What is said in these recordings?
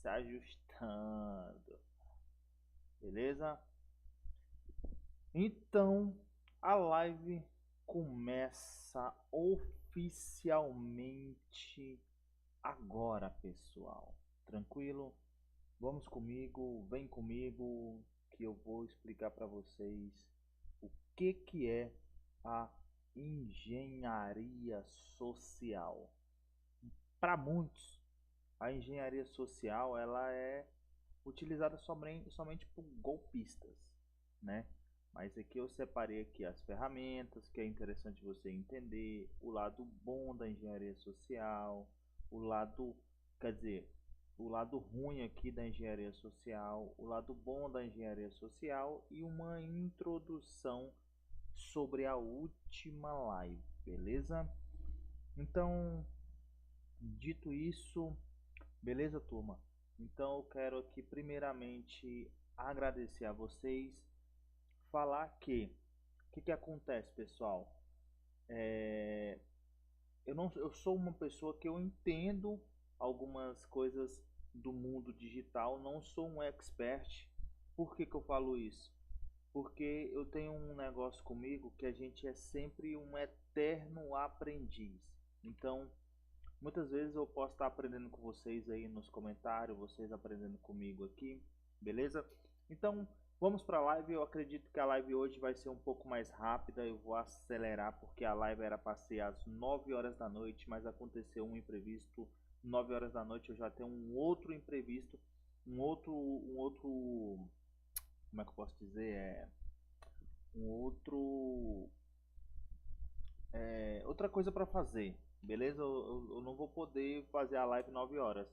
se ajustando, beleza? Então a live começa oficialmente agora, pessoal. Tranquilo? Vamos comigo, vem comigo, que eu vou explicar para vocês o que é a engenharia social. Para muitos, a engenharia social ela é utilizada somente por golpistas, né? Mas aqui eu separei aqui as ferramentas que é interessante você entender, o lado bom da engenharia social, o lado, quer dizer, o lado ruim aqui da engenharia social, o lado bom da engenharia social e uma introdução sobre a última live, beleza? Então, dito isso, beleza, turma? Então eu quero aqui primeiramente agradecer a vocês, falar que o que acontece, pessoal? Eu sou uma pessoa que eu entendo algumas coisas do mundo digital, não sou um expert. Por que eu falo isso? Porque eu tenho um negócio comigo que a gente é sempre um eterno aprendiz. Então, muitas vezes eu posso estar aprendendo com vocês aí nos comentários, vocês aprendendo comigo aqui, beleza? Então, vamos para a live. Eu acredito que a live hoje vai ser um pouco mais rápida. Eu vou acelerar porque a live era para ser às 9 horas da noite, mas aconteceu um imprevisto. 9 horas da noite eu já tenho um outro imprevisto, como é que eu posso dizer? Um outro outra coisa para fazer, beleza? Eu não vou poder fazer a live 9 horas.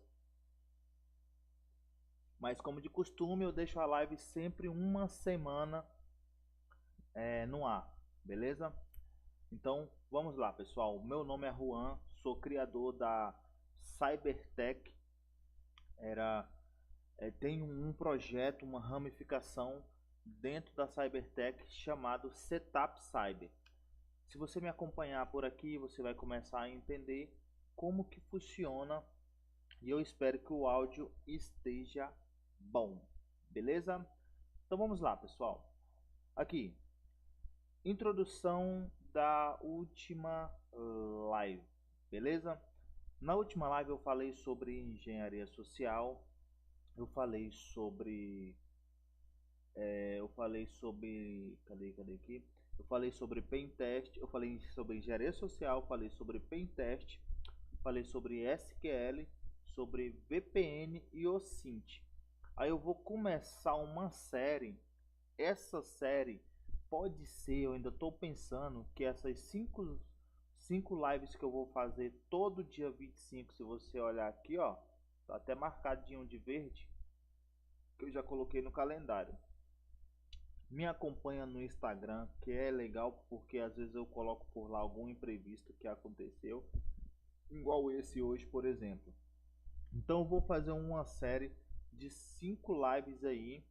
Mas como de costume, eu deixo a live sempre uma semana no ar, beleza? Então vamos lá, pessoal. Meu nome é Juan, sou criador da Cybertech. Era, tenho um projeto, uma ramificação dentro da Cybertech chamado Setup Cyber. Se você me acompanhar por aqui, você vai começar a entender como que funciona e eu espero que o áudio esteja bom, beleza? Então vamos lá, pessoal. Aqui, introdução da última live, beleza? Na última live eu falei sobre engenharia social, eu falei sobre, cadê aqui? Eu falei sobre pen test, eu falei sobre engenharia social, falei sobre pen test, falei sobre SQL, sobre VPN e OSINT. Aí eu vou começar uma série. Essa série pode ser, eu ainda estou pensando que essas cinco lives que eu vou fazer todo dia 25, se você olhar aqui, ó, tá até marcadinho de verde, que eu já coloquei no calendário. Me acompanha no Instagram, que é legal porque às vezes eu coloco por lá algum imprevisto que aconteceu, igual esse hoje, por exemplo. Então eu vou fazer uma série de 5 lives aí,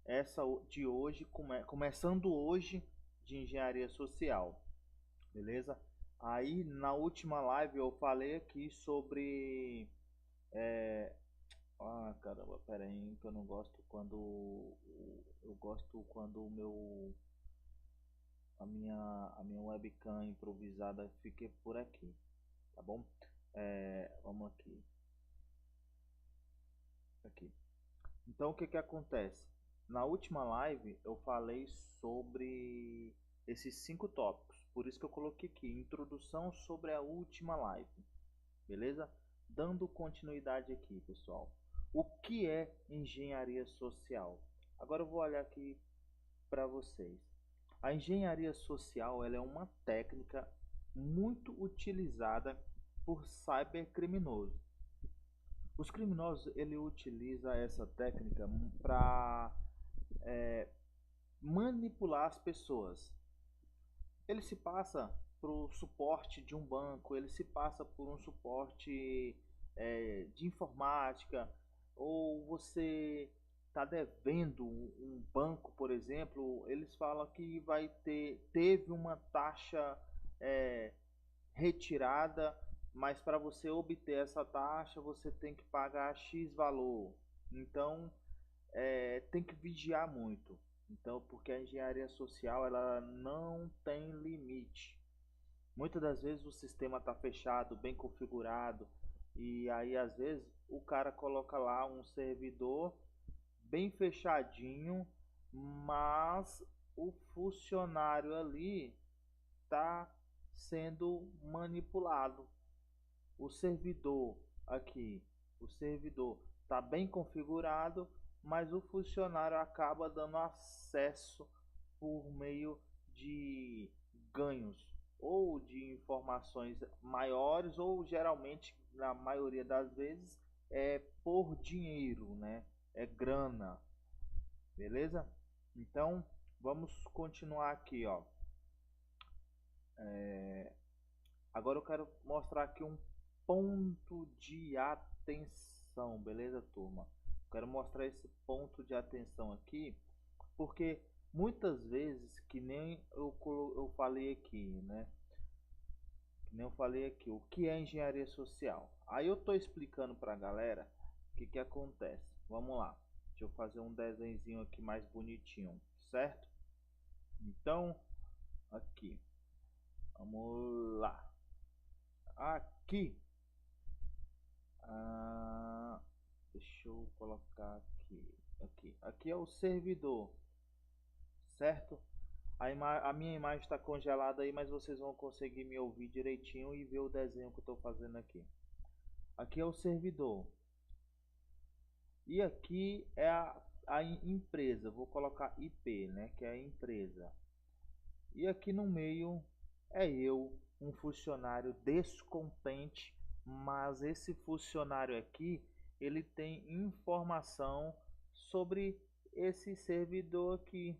essa de hoje, começando hoje, de engenharia social, beleza? Aí na última live eu falei aqui sobre caramba, pera aí, que eu não gosto quando eu gosto quando o meu a minha webcam improvisada fique por aqui, tá bom? Vamos aqui. Então o que que acontece? Na última live eu falei sobre esses 5 tópicos, por isso que eu coloquei aqui introdução sobre a última live, beleza? Dando continuidade aqui, pessoal. O que é engenharia social? Agora eu vou olhar aqui para vocês. A engenharia social ela é uma técnica muito utilizada por cybercriminosos. Os criminosos ele utiliza essa técnica para manipular as pessoas. Ele se passa por o suporte de um banco, ele se passa por um suporte de informática, ou você está devendo um banco, por exemplo, eles falam que teve uma taxa é, retirada mas para você obter essa taxa, você tem que pagar X valor. Então, tem que vigiar muito. Então, porque a engenharia social ela não tem limite. Muitas das vezes o sistema está fechado, bem configurado, e aí às vezes o cara coloca lá um servidor bem fechadinho, mas o funcionário ali está sendo manipulado. O servidor aqui, o servidor está bem configurado, mas o funcionário acaba dando acesso por meio de ganhos ou de informações maiores, ou geralmente na maioria das vezes é por dinheiro, né? É grana, beleza? Então vamos continuar aqui, ó. Agora eu quero mostrar aqui um ponto de atenção, beleza, turma? Quero mostrar esse ponto de atenção aqui, porque muitas vezes, que nem eu falei aqui, né? Que nem eu falei aqui, o que é engenharia social? Aí eu tô explicando pra galera o que que acontece. Vamos lá, deixa eu fazer um desenho aqui mais bonitinho, certo? Então, aqui, vamos lá. Aqui, deixa eu colocar aqui é o servidor, certo? A minha imagem está congelada aí, mas vocês vão conseguir me ouvir direitinho e ver o desenho que eu estou fazendo aqui. Aqui é o servidor e aqui é a empresa. Vou colocar IP, né, que é a empresa. E aqui no meio é eu, um funcionário descontente, mas esse funcionário aqui, ele tem informação sobre esse servidor aqui.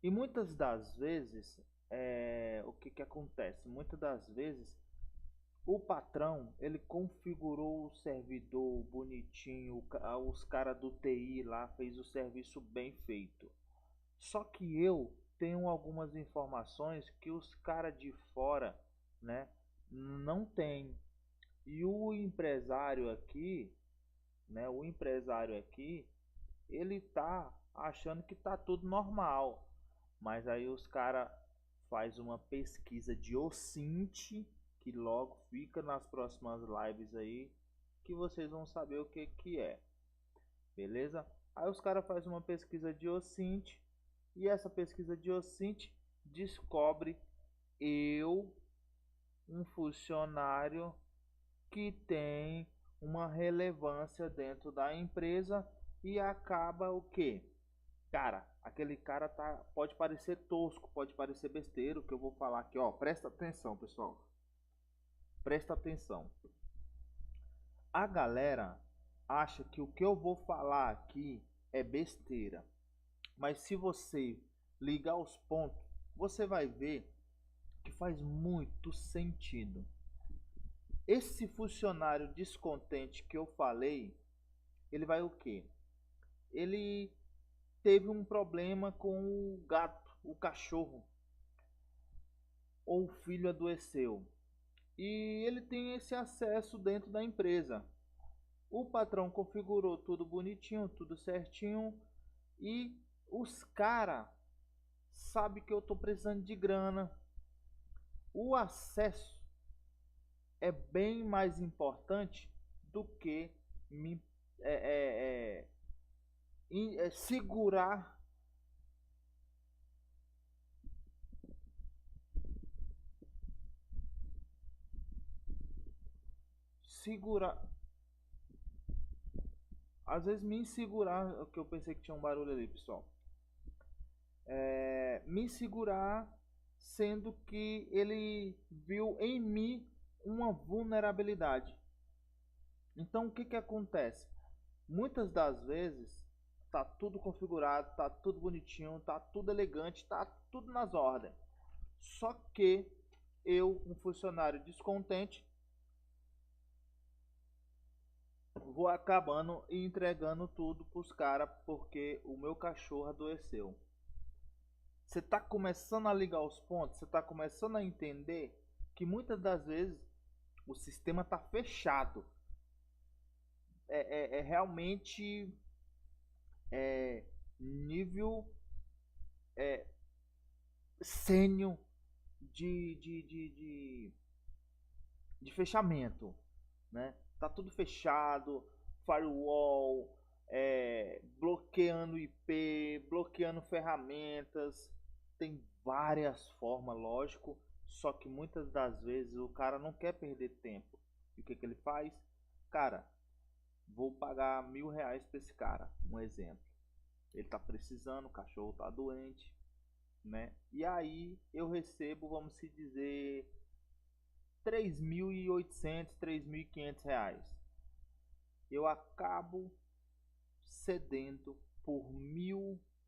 E muitas das vezes, o que que acontece? Muitas das vezes, o patrão, ele configurou o servidor bonitinho, os caras do TI lá fez o serviço bem feito. Só que eu tenho algumas informações que os caras de fora, né, não tem. E o empresário aqui, né, ele tá achando que tá tudo normal. Mas aí os caras faz uma pesquisa de OSINT, que logo fica nas próximas lives aí, que vocês vão saber o que que é. Beleza? Aí os caras faz uma pesquisa de OSINT, e essa pesquisa de OSINT descobre eu, um funcionário que tem uma relevância dentro da empresa, e acaba o que? Cara, aquele cara pode parecer tosco, pode parecer besteira, o que eu vou falar aqui, ó. Presta atenção, pessoal. Presta atenção. A galera acha que o que eu vou falar aqui é besteira. Mas se você ligar os pontos, você vai ver que faz muito sentido. Esse funcionário descontente que eu falei, ele vai o quê? Ele teve um problema com o gato, o cachorro, ou o filho adoeceu. E ele tem esse acesso dentro da empresa. O patrão configurou tudo bonitinho, tudo certinho, e os cara sabe que eu tô precisando de grana. O acesso é bem mais importante do que me segurar às vezes me insegurar, que eu pensei que tinha um barulho ali, pessoal. Me segurar, sendo que ele viu em mim uma vulnerabilidade. Então o que que acontece? Muitas das vezes tá tudo configurado, tá tudo bonitinho, tá tudo elegante, tá tudo nas ordens. Só que eu, um funcionário descontente, vou acabando e entregando tudo pros caras porque o meu cachorro adoeceu. Você tá começando a ligar os pontos, você tá começando a entender que muitas das vezes O sistema tá fechado. É realmente nível sênior de fechamento, né? Tá tudo fechado, firewall, bloqueando IP, bloqueando ferramentas, tem várias formas, lógico, só que muitas das vezes o cara não quer perder tempo. E o que que ele faz? Cara, vou pagar R$ 1.000 para esse cara, um exemplo. Ele tá precisando, o cachorro tá doente, né? E aí eu recebo, vamos se dizer, 3.800, R$ 3.500. Eu acabo cedendo por R$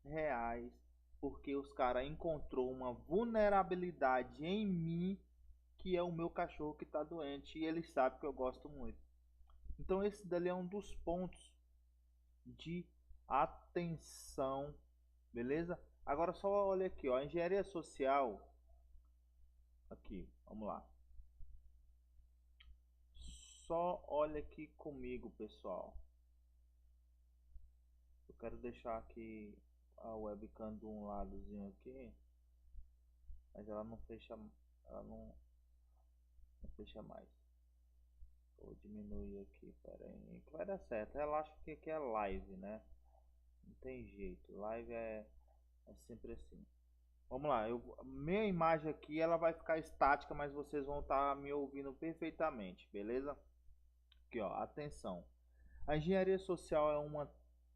1.000 porque os caras encontrou uma vulnerabilidade em mim, que é o meu cachorro que está doente, e ele sabe que eu gosto muito. Então esse dali é um dos pontos de atenção, beleza? Agora só olha aqui, ó, a engenharia social, aqui, vamos lá. Só olha aqui comigo, pessoal. Eu quero deixar aqui a webcam de um ladozinho aqui, mas ela não fecha, não fecha mais. Vou diminuir aqui, pera aí, que vai dar certo. Relaxa que aqui é live, né? Não tem jeito, live é sempre assim. Vamos lá, minha imagem aqui ela vai ficar estática, mas vocês vão estar me ouvindo perfeitamente, beleza? Aqui ó, atenção. A engenharia social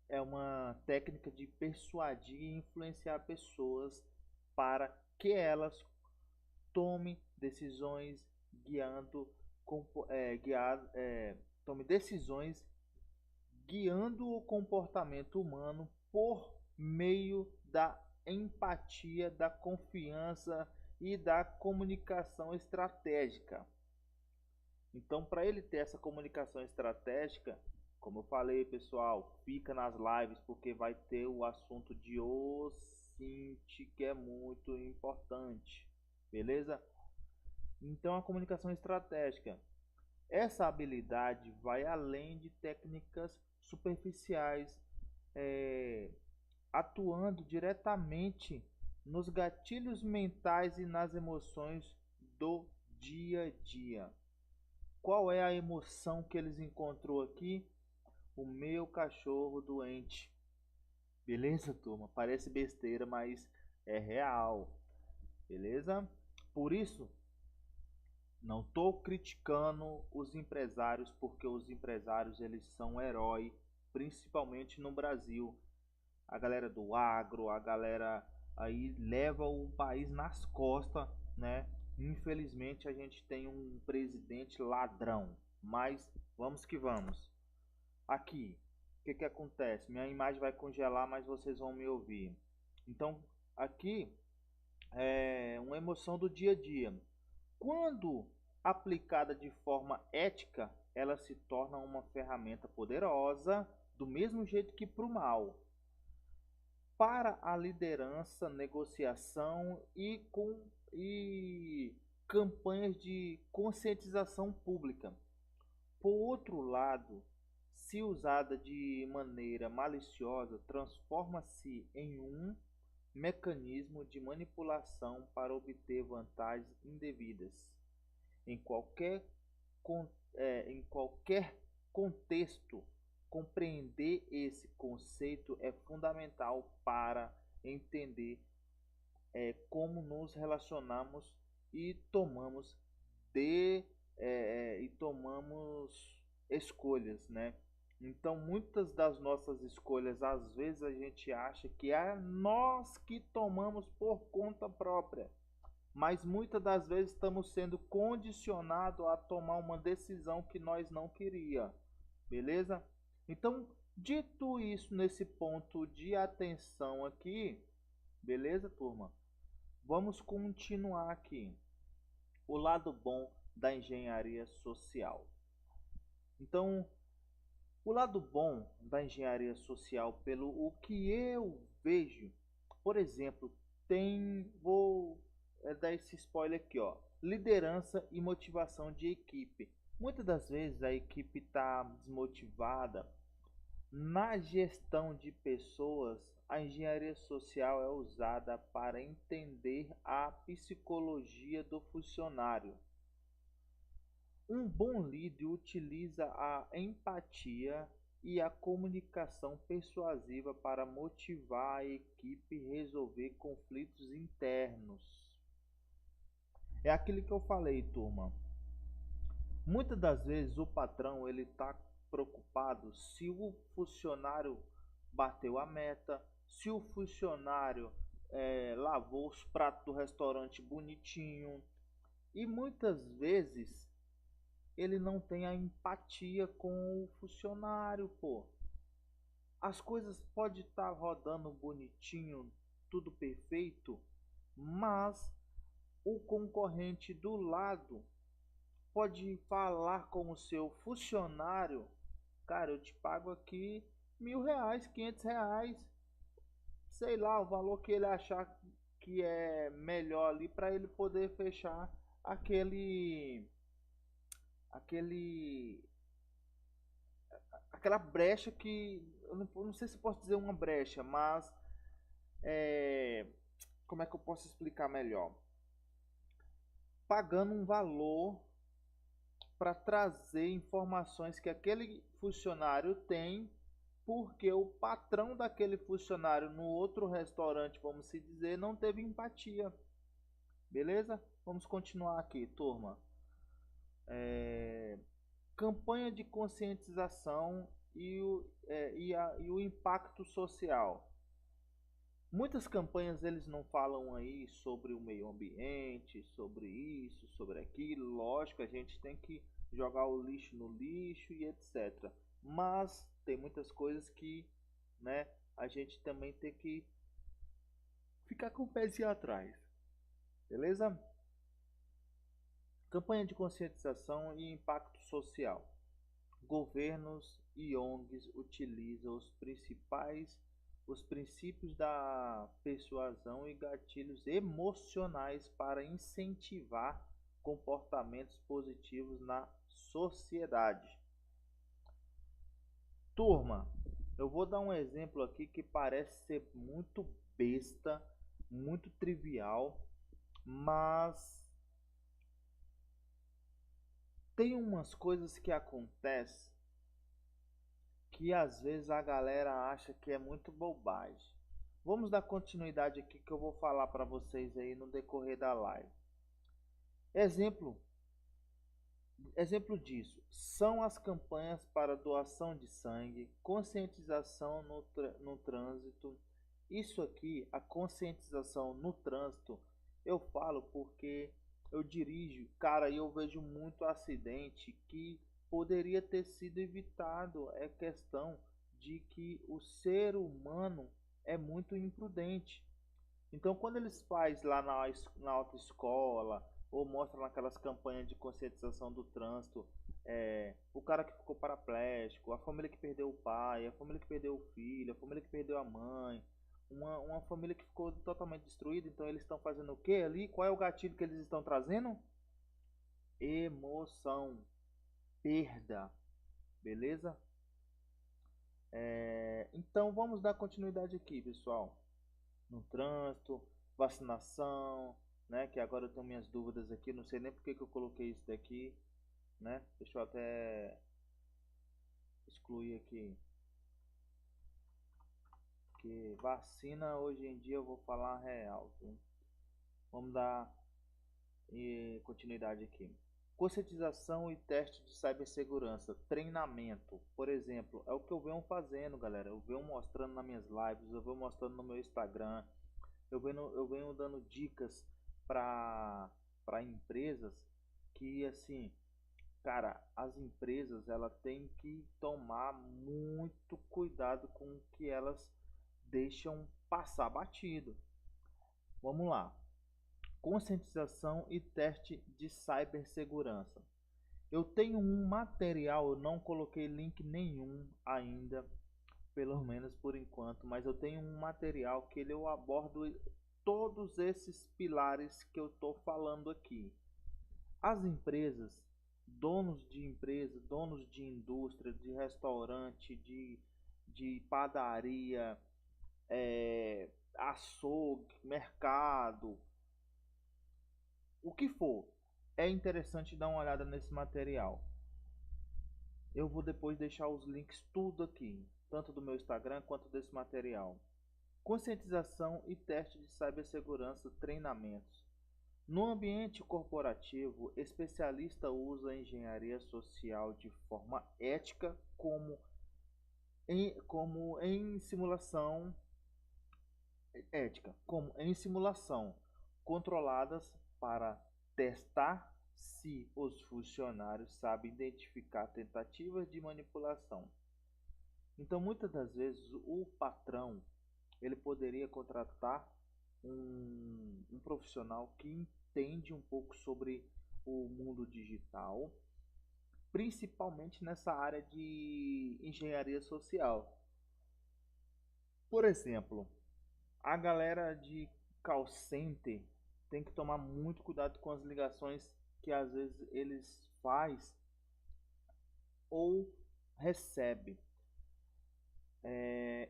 é uma técnica de persuadir e influenciar pessoas para que elas tomem decisões tome decisões guiando o comportamento humano por meio da empatia, da confiança e da comunicação estratégica. Então, para ele ter essa comunicação estratégica, como eu falei, pessoal, fica nas lives porque vai ter o assunto de OSINT, que é muito importante, beleza? Então, a comunicação estratégica, essa habilidade vai além de técnicas superficiais, atuando diretamente nos gatilhos mentais e nas emoções do dia a dia. Qual é a emoção que eles encontrou aqui? O meu cachorro doente. Beleza, turma? Parece besteira, mas é real. Beleza? Por isso, não estou criticando os empresários, porque os empresários eles são herói, principalmente no Brasil. A galera do agro, a galera aí leva o país nas costas, né? Infelizmente a gente tem um presidente ladrão, mas vamos que vamos. Aqui, o que que acontece? Minha imagem vai congelar, mas vocês vão me ouvir. Então, aqui é uma emoção do dia a dia. Quando aplicada de forma ética, ela se torna uma ferramenta poderosa, do mesmo jeito que para o mal, para a liderança, negociação e campanhas de conscientização pública. Por outro lado, se usada de maneira maliciosa, transforma-se em um mecanismo de manipulação para obter vantagens indevidas. Em qualquer contexto, compreender esse conceito é fundamental para entender como nos relacionamos e tomamos escolhas, né? Então, muitas das nossas escolhas, às vezes a gente acha que é nós que tomamos por conta própria, mas muitas das vezes estamos sendo condicionados a tomar uma decisão que nós não queria, beleza? Então, dito isso nesse ponto de atenção aqui, beleza, turma? Vamos continuar aqui. O lado bom da engenharia social. Então, o lado bom da engenharia social, pelo o que eu vejo, por exemplo, vou dar esse spoiler aqui, ó. liderança e motivação de equipe. Muitas das vezes a equipe está desmotivada. Na gestão de pessoas, a engenharia social é usada para entender a psicologia do funcionário. Um bom líder utiliza a empatia e a comunicação persuasiva para motivar a equipe e resolver conflitos internos. É aquilo que eu falei, turma. Muitas das vezes o patrão ele está preocupado se o funcionário bateu a meta, se o funcionário lavou os pratos do restaurante bonitinho, e muitas vezes ele não tem a empatia com o funcionário, pô. As coisas podem estar rodando bonitinho, tudo perfeito, mas o concorrente do lado pode falar com o seu funcionário: cara, eu te pago aqui R$ 1.000, R$ 500, sei lá, o valor que ele achar que é melhor ali para ele poder fechar aquele aquele aquela brecha que eu não sei se posso dizer uma brecha, mas é, como é que eu posso explicar melhor? Pagando um valor para trazer informações que aquele funcionário tem, porque o patrão daquele funcionário no outro restaurante, vamos se dizer, não teve empatia. Beleza? Vamos continuar aqui, turma. Campanha de conscientização e o impacto social. Muitas campanhas eles não falam aí sobre o meio ambiente, sobre isso, sobre aquilo. Lógico, a gente tem que jogar o lixo no lixo e etc. Mas tem muitas coisas que, né, a gente também tem que ficar com o pezinho atrás. Beleza? Campanha de conscientização e impacto social. Governos e ONGs utilizam os princípios da persuasão e gatilhos emocionais para incentivar comportamentos positivos na sociedade. Turma, eu vou dar um exemplo aqui que parece ser muito besta, muito trivial, mas tem umas coisas que acontecem que às vezes a galera acha que é muito bobagem. Vamos dar continuidade aqui que eu vou falar para vocês aí no decorrer da live. Exemplo disso são as campanhas para doação de sangue, conscientização no trânsito. Isso aqui, a conscientização no trânsito, eu falo porque eu dirijo, cara, e eu vejo muito acidente que poderia ter sido evitado. É questão de que o ser humano é muito imprudente. Então, quando eles fazem lá na autoescola ou mostram naquelas campanhas de conscientização do trânsito, o cara que ficou paraplégico, a família que perdeu o pai, a família que perdeu o filho, a família que perdeu a mãe, uma família que ficou totalmente destruída. Então, eles estão fazendo o que ali? Qual é o gatilho que eles estão trazendo? Emoção, perda, beleza? Então, vamos dar continuidade aqui, pessoal. No trânsito, vacinação, né? Que agora eu tenho minhas dúvidas aqui, não sei nem porque que eu coloquei isso daqui, né? Deixa eu até excluir aqui. Que vacina hoje em dia eu vou falar real, viu? Vamos dar continuidade aqui. Conscientização e teste de cibersegurança, treinamento, por exemplo, é o que eu venho fazendo, galera. Eu venho mostrando nas minhas lives, eu venho mostrando no meu Instagram, eu venho dando dicas para empresas que, assim, cara, as empresas ela tem que tomar muito cuidado com o que elas deixam passar batido. Vamos lá. Conscientização e teste de cibersegurança. Eu tenho um material, eu não coloquei link nenhum ainda, pelo menos por enquanto, mas eu tenho um material que eu abordo todos esses pilares que eu estou falando aqui. As empresas, donos de empresa, donos de indústria, de restaurante, de padaria, açougue, mercado, o que for, é interessante dar uma olhada nesse material. Eu vou depois deixar os links tudo aqui, tanto do meu Instagram quanto desse material. Conscientização e teste de cibersegurança, treinamentos. No ambiente corporativo, especialista usa a engenharia social de forma ética como em simulação controladas para testar se os funcionários sabem identificar tentativas de manipulação. Então, muitas das vezes, o patrão ele poderia contratar um profissional que entende um pouco sobre o mundo digital, principalmente nessa área de engenharia social. Por exemplo, a galera de call center tem que tomar muito cuidado com as ligações que às vezes eles faz ou recebe.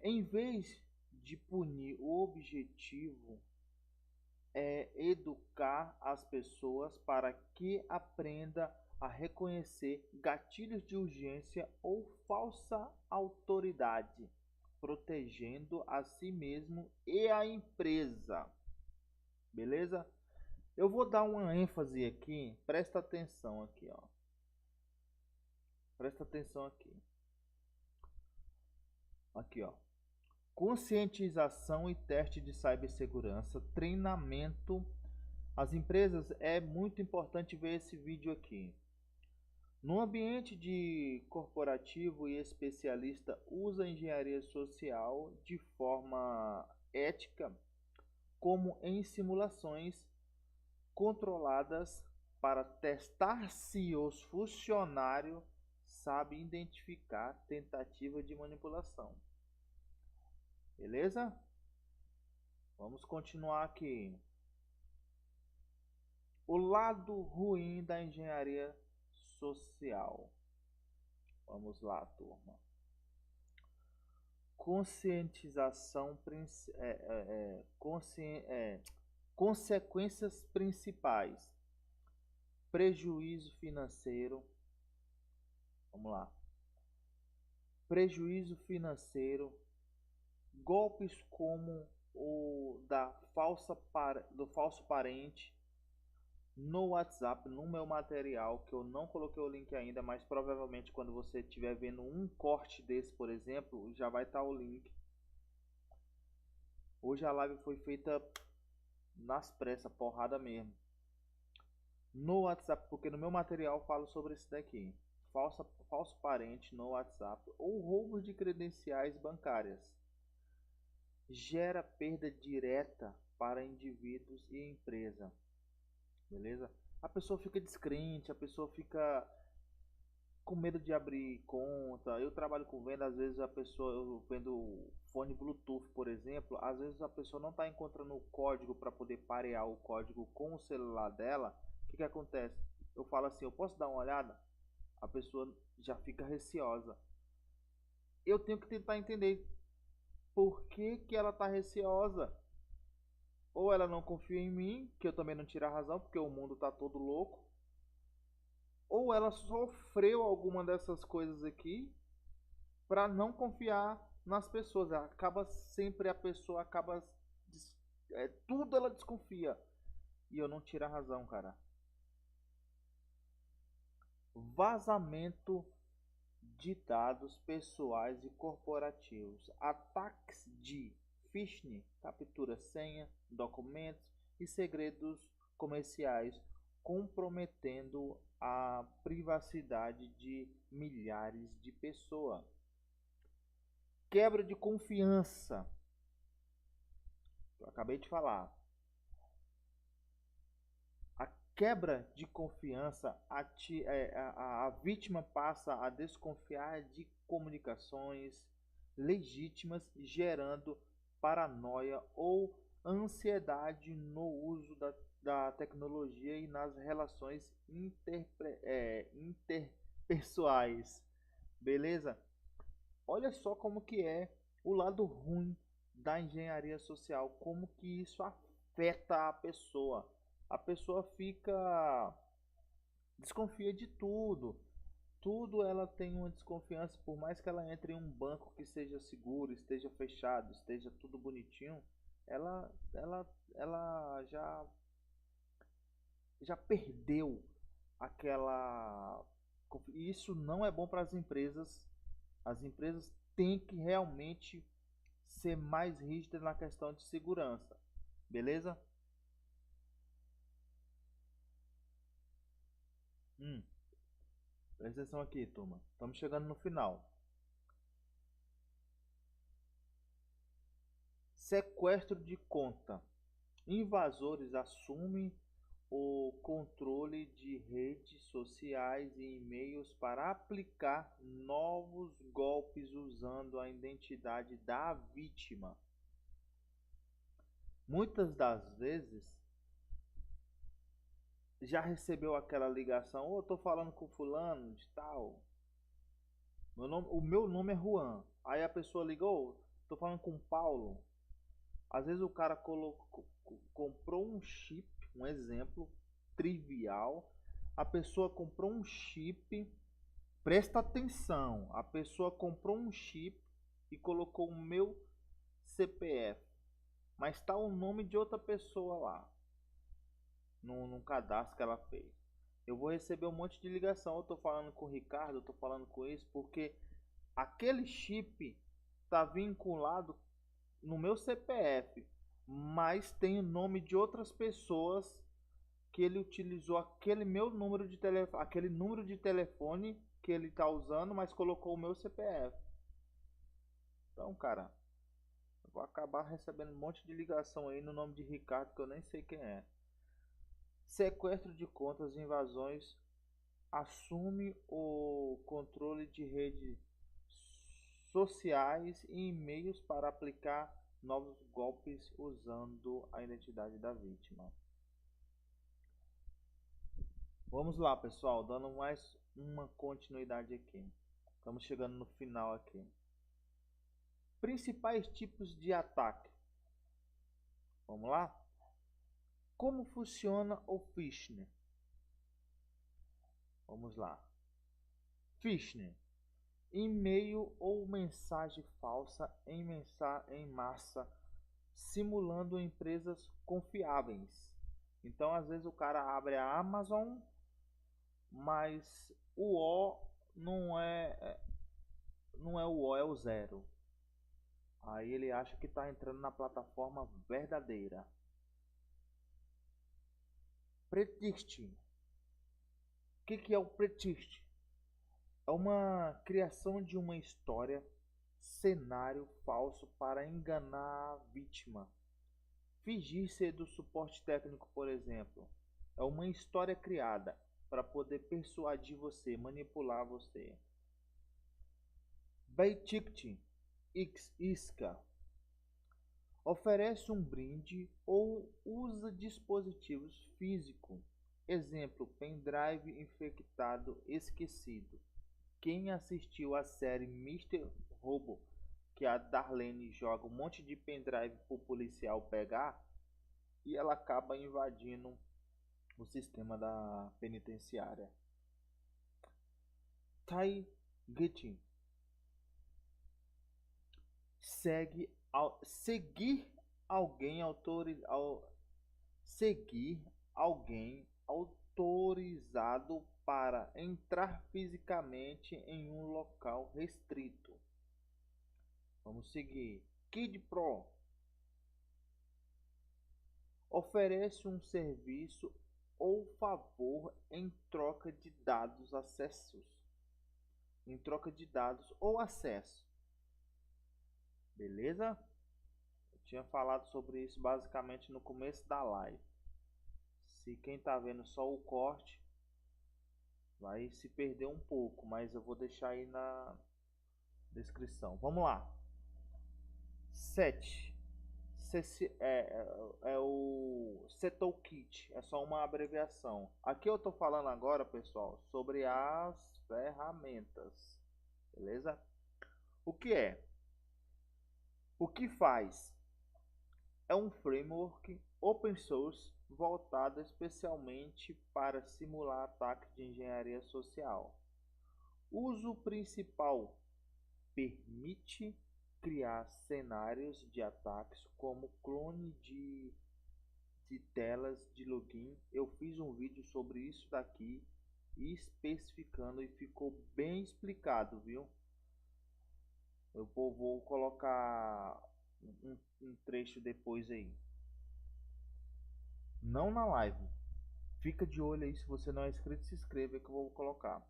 Em vez de punir, o objetivo é educar as pessoas para que aprenda a reconhecer gatilhos de urgência ou falsa autoridade, protegendo a si mesmo e a empresa. Beleza? Eu vou dar uma ênfase aqui, presta atenção aqui, ó. Presta atenção aqui. Aqui, ó. Conscientização e teste de cibersegurança, treinamento. As empresas, é muito importante ver esse vídeo aqui. No ambiente de corporativo e especialista usa engenharia social de forma ética, como em simulações controladas para testar se os funcionários sabem identificar tentativa de manipulação. Beleza? Vamos continuar aqui. O lado ruim da engenharia social. Vamos lá, turma. Conscientização, consequências principais. Prejuízo financeiro. Vamos lá. Prejuízo financeiro. Golpes como o do falso parente no WhatsApp, no meu material, que eu não coloquei o link ainda, mas provavelmente quando você estiver vendo um corte desse, por exemplo, já vai estar o link. Hoje a live foi feita nas pressas, porrada mesmo. No WhatsApp, porque no meu material eu falo sobre isso daqui. Falso parente no WhatsApp ou roubo de credenciais bancárias. Gera perda direta para indivíduos e empresa. Beleza? A pessoa fica descrente, a pessoa fica com medo de abrir conta. Eu trabalho com venda, às vezes eu vendo fone Bluetooth, por exemplo, às vezes a pessoa não está encontrando o código para poder parear o código com o celular dela. O que acontece? Eu falo assim, eu posso dar uma olhada? A pessoa já fica receosa. Eu tenho que tentar entender por que ela está receosa. Ou ela não confia em mim, que eu também não tiro a razão, porque o mundo está todo louco. Ou ela sofreu alguma dessas coisas aqui para não confiar nas pessoas. A pessoa acaba tudo ela desconfia. E eu não tiro a razão, cara. Vazamento de dados pessoais e corporativos. Ataques de phishing, captura senha, documentos e segredos comerciais, comprometendo a privacidade de milhares de pessoas. Quebra de confiança. Eu acabei de falar. A quebra de confiança, a vítima passa a desconfiar de comunicações legítimas, gerando paranoia ou ansiedade no uso da tecnologia e nas relações interpessoais. Beleza? Olha só como que é o lado ruim da engenharia social, como que isso afeta a pessoa. A pessoa fica desconfia de tudo. Tudo ela tem uma desconfiança, por mais que ela entre em um banco que seja seguro, esteja fechado, esteja tudo bonitinho, ela já perdeu aquela. E isso não é bom para as empresas. As empresas têm que realmente ser mais rígidas na questão de segurança. Beleza? Hum, Presta atenção aqui, turma. Estamos chegando no final. Sequestro de conta. Invasores assumem o controle de redes sociais e e-mails para aplicar novos golpes usando a identidade da vítima. Muitas das vezes já recebeu aquela ligação: "Ô, tô falando com fulano de tal. O meu nome é Juan." Aí a pessoa ligou: "Tô falando com Paulo." Às vezes o cara comprou um chip, um exemplo trivial. A pessoa comprou um chip, presta atenção, a pessoa comprou um chip e colocou o meu CPF, mas está o nome de outra pessoa lá, no cadastro que ela fez. Eu vou receber um monte de ligação. Eu estou falando com o Ricardo, eu estou falando com isso, porque aquele chip está vinculado no meu CPF, mas tem o nome de outras pessoas que ele utilizou aquele meu número de telefone, aquele número de telefone que ele está usando, mas colocou o meu CPF. Então, cara, eu vou acabar recebendo um monte de ligação aí no nome de Ricardo que eu nem sei quem é. Sequestro de contas, invasões, assume o controle de redes sociais e e-mails para aplicar novos golpes usando a identidade da vítima. Vamos lá, pessoal, dando mais uma continuidade aqui. Estamos chegando no final aqui. Principais tipos de ataque. Vamos lá? Como funciona o phishing? Vamos lá. Phishing: e-mail ou mensagem falsa em massa, simulando empresas confiáveis. Então, às vezes o cara abre a Amazon, mas o O não é o O, é o zero. Aí ele acha que está entrando na plataforma verdadeira. Pretexting. O que é o pretexting? É uma criação de uma história, cenário falso para enganar a vítima. Fingir ser do suporte técnico, por exemplo, é uma história criada para poder persuadir você, manipular você. Bait-ticketing, isca, oferece um brinde ou usa dispositivos físicos. Exemplo: pendrive infectado esquecido. Quem assistiu a série Mister Robo, que a Darlene joga um monte de pendrive pro policial pegar e ela acaba invadindo o sistema da penitenciária. Targeting: seguir alguém seguir alguém autorizado para entrar fisicamente em um local restrito. Vamos seguir. Kid Pro oferece um serviço ou favor em troca de dados ou acesso. Beleza? Eu tinha falado sobre isso basicamente no começo da live. Se quem está vendo só o corte vai se perder um pouco, mas eu vou deixar aí na descrição. Vamos lá. 7. é o CETOKit, é só uma abreviação. Aqui eu estou falando agora, pessoal, sobre as ferramentas, beleza? O que é? O que faz? É um framework open source voltado especialmente para simular ataques de engenharia social. Uso principal: permite criar cenários de ataques como clone de telas de login. Eu fiz um vídeo sobre isso daqui, especificando, e ficou bem explicado, viu? Eu vou colocar um trecho depois aí. Não na live. Fica de olho aí, se você não é inscrito, se inscreva que eu vou colocar.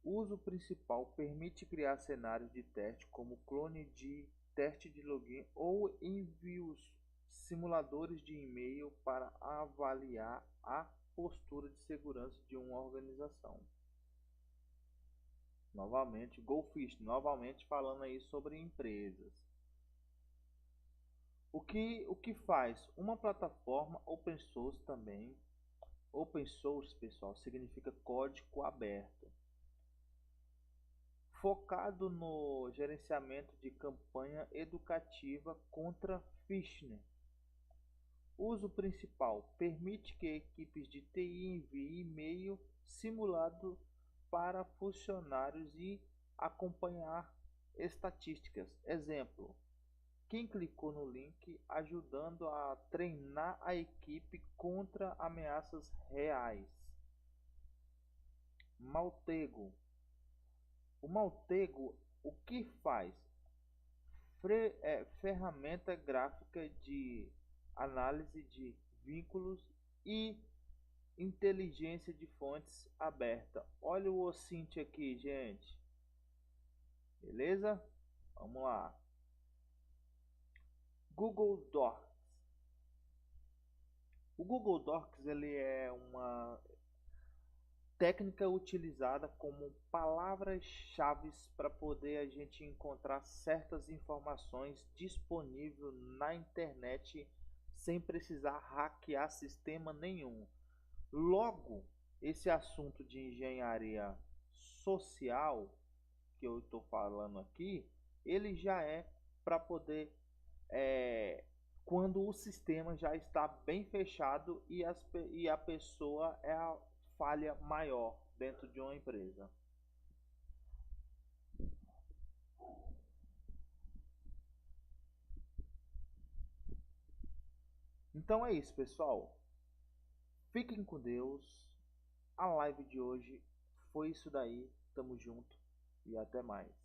Uso principal: permite criar cenários de teste como clone de teste de login ou envios simuladores de e-mail para avaliar a postura de segurança de uma organização. Novamente, Goldfish, novamente falando aí sobre empresas. O que faz? Uma plataforma open source também. Open source, pessoal, significa código aberto, focado no gerenciamento de campanha educativa contra phishing. Uso principal: permite que equipes de TI enviem e-mail simulado para funcionários e acompanhar estatísticas. Exemplo: quem clicou no link, ajudando a treinar a equipe contra ameaças reais. Maltego. O Maltego, o que faz? Ferramenta gráfica de análise de vínculos e inteligência de fontes aberta. Olha o OSINT aqui, gente. Beleza? Vamos lá. Google Docs. O Google Docs ele é uma técnica utilizada como palavras-chave para poder a gente encontrar certas informações disponíveis na internet sem precisar hackear sistema nenhum. Logo, esse assunto de engenharia social que eu estou falando aqui, ele já é para poder quando o sistema já está bem fechado e a pessoa é a falha maior dentro de uma empresa. Então é isso, pessoal. Fiquem com Deus. A live de hoje foi isso daí. Tamo junto e até mais.